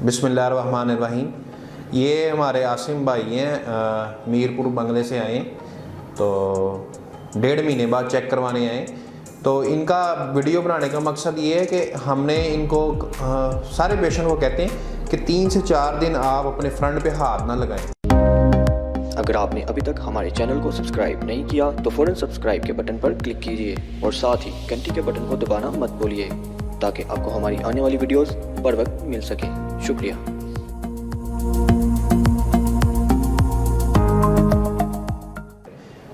बिस्मिल्लाहिर्रहमानिर्रहीम। ये हमारे आसिम भाई हैं, मीरपुर बंगले से आए, तो 1.5 महीने बाद चेक करवाने आए। तो इनका वीडियो बनाने का मकसद ये है कि हमने इनको सारे पेशेंट को कहते हैं कि 3 से 4 दिन आप अपने फ्रंट पे हाथ ना लगाएं। अगर आपने अभी तक हमारे चैनल को सब्सक्राइब नहीं किया तो फ़ौरन सब्सक्राइब के बटन पर क्लिक कीजिए और साथ ही घंटी के बटन को दबाना मत भूलिए ताकि आपको हमारी आने वाली वीडियोस बर वक्त मिल सके। शुक्रिया।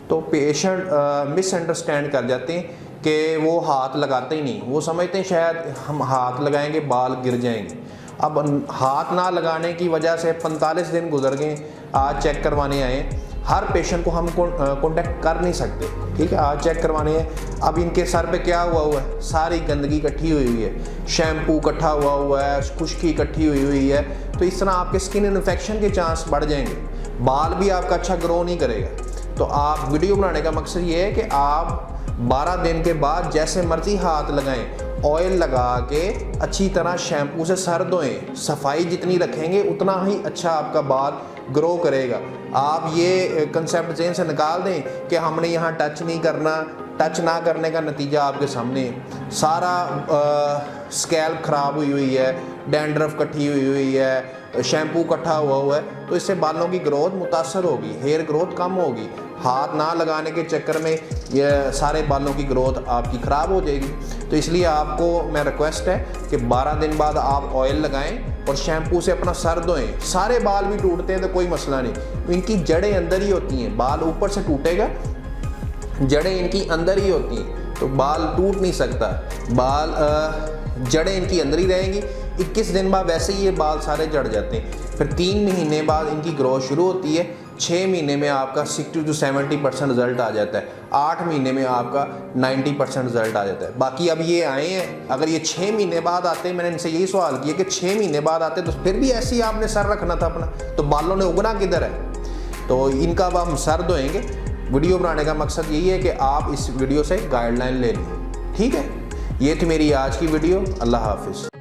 तो पेशेंट मिसअंडरस्टैंड कर जाते हैं कि वो हाथ लगाते ही नहीं, वो समझते हैं शायद हम हाथ लगाएंगे बाल गिर जाएंगे। अब हाथ ना लगाने की वजह से 45 दिन गुजर गए, आज चेक करवाने आए। हर पेशेंट को हम कांटेक्ट कर नहीं सकते, ठीक है। आज चेक करवाने हैं। अब इनके सर पे क्या हुआ है, सारी गंदगी इकट्ठी हुई है, शैम्पू इकट्ठा हुआ है, खुश्की इकट्ठी हुई है। तो इस तरह आपके स्किन इन्फेक्शन के चांस बढ़ जाएंगे, बाल भी आपका अच्छा ग्रो नहीं करेगा। तो आप वीडियो बनाने का मकसद ये है कि आप 12 दिन के बाद जैसे मर्जी हाथ लगाएं, ऑयल लगा के अच्छी तरह शैम्पू से सर धोएं। सफाई जितनी रखेंगे उतना ही अच्छा आपका बाल ग्रो करेगा। आप ये कंसेप्ट जेन से निकाल दें कि हमने यहाँ टच नहीं करना। टच ना करने का नतीजा आपके सामने, सारा स्कैल्प ख़राब हुई है, डैंड्रफ इकट्ठी हुई है, शैम्पू इकट्ठा हुआ है। तो इससे बालों की ग्रोथ मुतासर होगी, हेयर ग्रोथ कम होगी। हाथ ना लगाने के चक्कर में ये सारे बालों की ग्रोथ आपकी ख़राब हो जाएगी। तो इसलिए आपको मैं रिक्वेस्ट है कि 12 दिन बाद आप ऑयल लगाएं और शैम्पू से अपना सर धोएं। सारे बाल भी टूटते हैं तो कोई मसला नहीं, इनकी जड़ें अंदर ही होती हैं। बाल ऊपर से टूटेगा, जड़ें इनकी अंदर ही होती हैं, तो बाल टूट नहीं सकता। बाल जड़ें इनकी अंदर ही रहेंगी। 21 दिन बाद वैसे ही ये बाल सारे जड़ जाते हैं। फिर 3 महीने बाद इनकी ग्रोथ शुरू होती है। 6 महीने में आपका 60 to 70% रिजल्ट आ जाता है। 8 महीने में आपका 90% रिजल्ट आ जाता है। बाकी अब ये आए हैं, अगर ये 6 महीने बाद आते, मैंने इनसे यही सवाल किया कि 6 महीने बाद आते तो फिर भी ऐसे ही आपने सर रखना था अपना, तो बालों ने उगना किधर है। तो इनका अब हम सर धोएंगे। वीडियो बनाने का मकसद यही है कि आप इस वीडियो से गाइडलाइन ले लें, ठीक है। ये थी मेरी आज की वीडियो। अल्लाह हाफिज़।